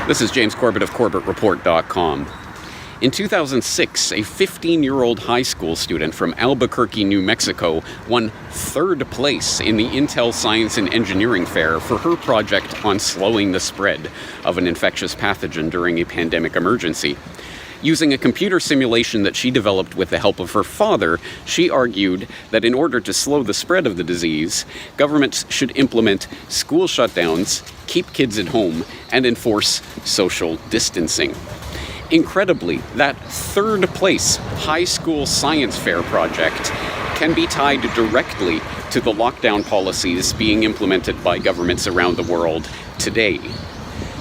This is James Corbett of CorbettReport.com. In 2006, a 15-year-old high school student from Albuquerque, New Mexico, won third place in the Intel Science and Engineering Fair for her project on slowing the spread of an infectious pathogen during a pandemic emergency. Using a computer simulation that she developed with the help of her father, she argued that in order to slow the spread of the disease, governments should implement school shutdowns, keep kids at home, and enforce social distancing. Incredibly, that third place high school science fair project can be tied directly to the lockdown policies being implemented by governments around the world today.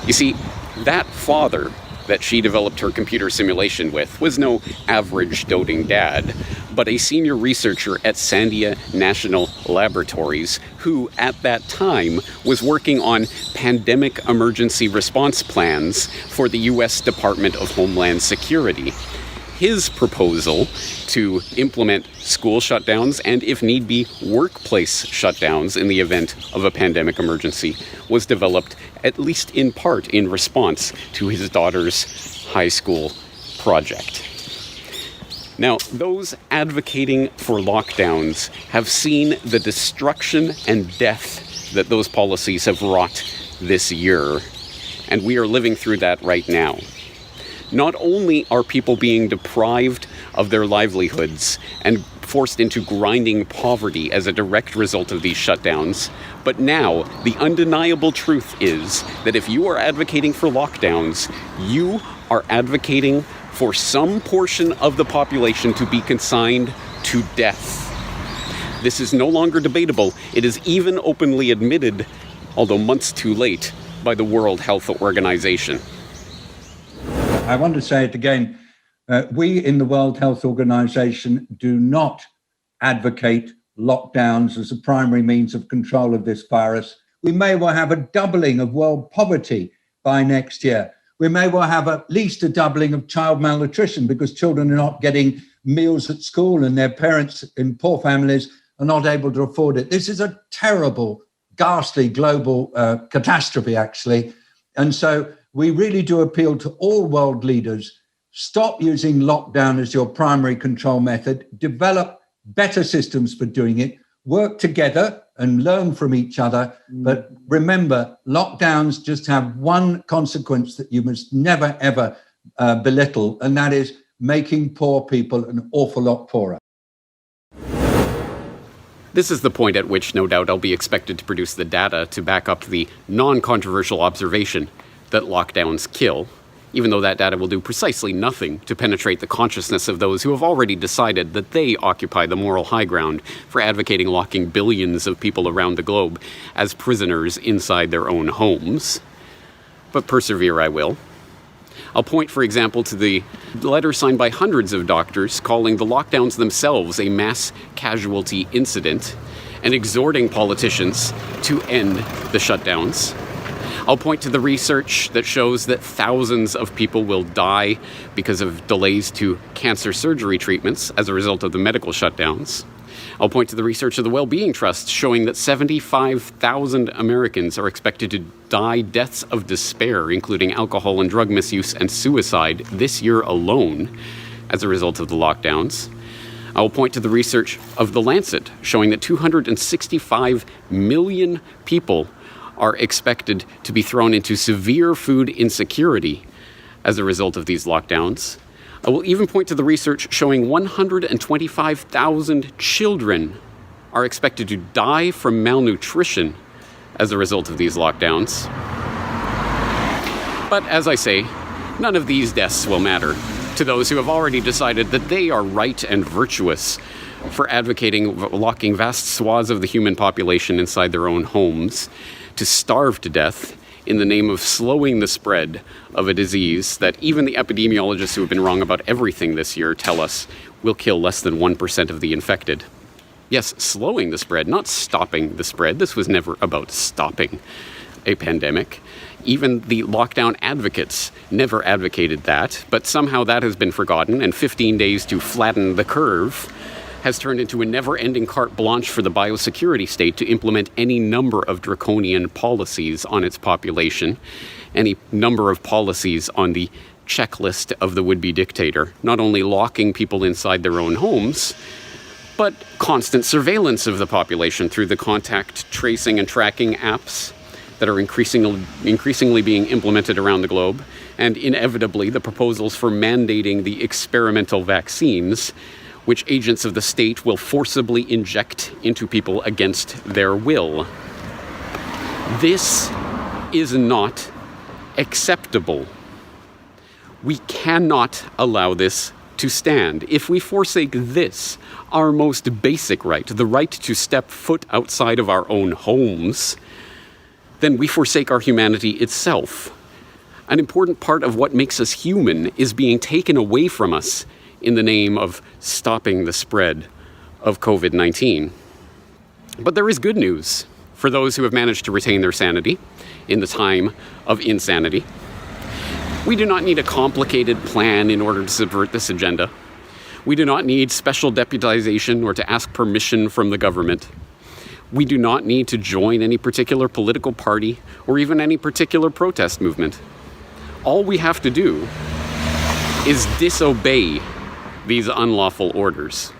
You see, that father that she developed her computer simulation with was no average doting dad, but a senior researcher at Sandia National Laboratories who, at that time, was working on pandemic emergency response plans for the U.S. Department of Homeland Security. His proposal to implement school shutdowns and, if need be, workplace shutdowns in the event of a pandemic emergency was developed, at least in part, in response to his daughter's high school project. Now, those advocating for lockdowns have seen the destruction and death that those policies have wrought this year, and we are living through that right now. Not only are people being deprived of their livelihoods and forced into grinding poverty as a direct result of these shutdowns, but now the undeniable truth is that if you are advocating for lockdowns, you are advocating for some portion of the population to be consigned to death. This is no longer debatable. It is even openly admitted, although months too late, by the World Health Organization. I want to say it again. We in the World Health Organization do not advocate lockdowns as a primary means of control of this virus. We may well have a doubling of world poverty by next year. We may well have at least a doubling of child malnutrition because children are not getting meals at school and their parents in poor families are not able to afford it. This is a terrible, ghastly global catastrophe, actually. And so we really do appeal to all world leaders. Stop using lockdown as your primary control method. Develop better systems for doing it. Work together and learn from each other. But remember, lockdowns just have one consequence that you must never, ever belittle, and that is making poor people an awful lot poorer. This is the point at which, no doubt, I'll be expected to produce the data to back up the non-controversial observation that lockdowns kill, even though that data will do precisely nothing to penetrate the consciousness of those who have already decided that they occupy the moral high ground for advocating locking billions of people around the globe as prisoners inside their own homes. But persevere I will. I'll point, for example, to the letter signed by hundreds of doctors calling the lockdowns themselves a mass casualty incident and exhorting politicians to end the shutdowns. I'll point to the research that shows that thousands of people will die because of delays to cancer surgery treatments as a result of the medical shutdowns. I'll point to the research of the Well-Being Trust showing that 75,000 Americans are expected to die deaths of despair, including alcohol and drug misuse and suicide this year alone as a result of the lockdowns. I will point to the research of The Lancet showing that 265 million people are expected to be thrown into severe food insecurity as a result of these lockdowns. I will even point to the research showing 125,000 children are expected to die from malnutrition as a result of these lockdowns. But as I say, none of these deaths will matter to those who have already decided that they are right and virtuous for advocating locking vast swaths of the human population inside their own homes to starve to death in the name of slowing the spread of a disease that even the epidemiologists who have been wrong about everything this year tell us will kill less than 1% of the infected. Yes, slowing the spread, not stopping the spread. This was never about stopping a pandemic. Even the lockdown advocates never advocated that, but somehow that has been forgotten, and 15 days to flatten the curve has turned into a never-ending carte blanche for the biosecurity state to implement any number of draconian policies on its population, any number of policies on the checklist of the would-be dictator, not only locking people inside their own homes, but constant surveillance of the population through the contact tracing and tracking apps that are increasingly being implemented around the globe, and inevitably the proposals for mandating the experimental vaccines, which agents of the state will forcibly inject into people against their will. This is not acceptable. We cannot allow this to stand. If we forsake this, our most basic right, the right to step foot outside of our own homes, then we forsake our humanity itself. An important part of what makes us human is being taken away from us in the name of stopping the spread of COVID-19. But there is good news for those who have managed to retain their sanity in the time of insanity. We do not need a complicated plan in order to subvert this agenda. We do not need special deputization or to ask permission from the government. We do not need to join any particular political party or even any particular protest movement. All we have to do is disobey these unlawful orders.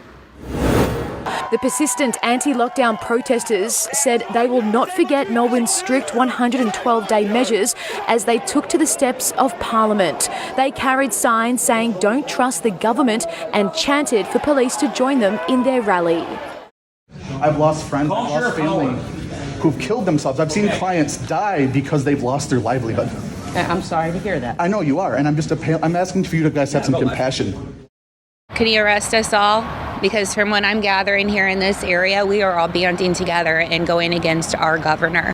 The persistent anti-lockdown protesters said they will not forget Melbourne's strict 112-day measures as they took to the steps of Parliament. They carried signs saying don't trust the government and chanted for police to join them in their rally. I've lost friends, I've lost family who've killed themselves. I've seen clients die because they've lost their livelihood. I'm sorry to hear that. I know you are, and I'm asking for you to guys have some compassion. Can you arrest us all? Because from what I'm gathering here in this area, we are all banding together and going against our governor.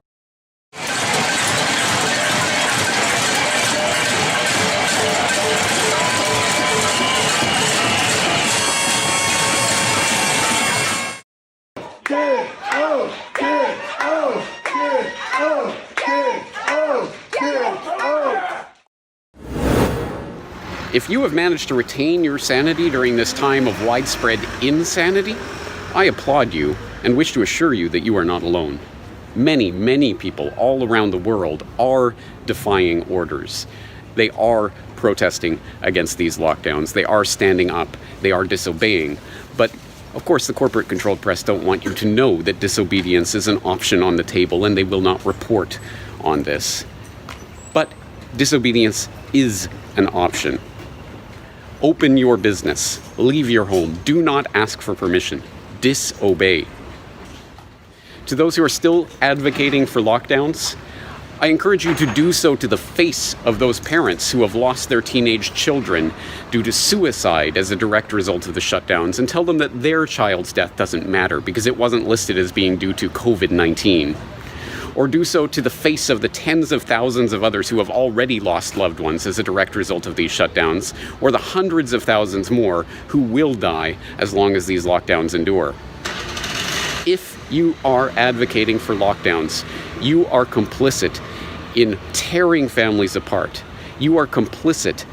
If you have managed to retain your sanity during this time of widespread insanity, I applaud you and wish to assure you that you are not alone. Many, many people all around the world are defying orders. They are protesting against these lockdowns. They are standing up. They are disobeying. But of course, the corporate-controlled press don't want you to know that disobedience is an option on the table, and they will not report on this. But disobedience is an option. Open your business. Leave your home. Do not ask for permission. Disobey. To those who are still advocating for lockdowns, I encourage you to do so to the face of those parents who have lost their teenage children due to suicide as a direct result of the shutdowns, and tell them that their child's death doesn't matter because it wasn't listed as being due to COVID-19. Or do so to the face of the tens of thousands of others who have already lost loved ones as a direct result of these shutdowns, or the hundreds of thousands more who will die as long as these lockdowns endure. If you are advocating for lockdowns, you are complicit in tearing families apart. You are complicit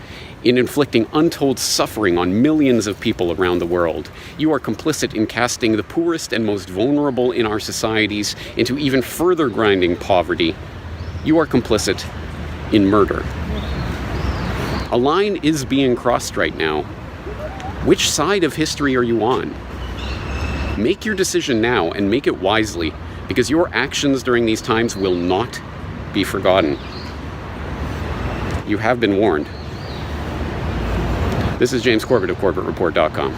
in inflicting untold suffering on millions of people around the world. You are complicit in casting the poorest and most vulnerable in our societies into even further grinding poverty. You are complicit in murder. A line is being crossed right now. Which side of history are you on? Make your decision now and make it wisely, because your actions during these times will not be forgotten. You have been warned. This is James Corbett of CorbettReport.com.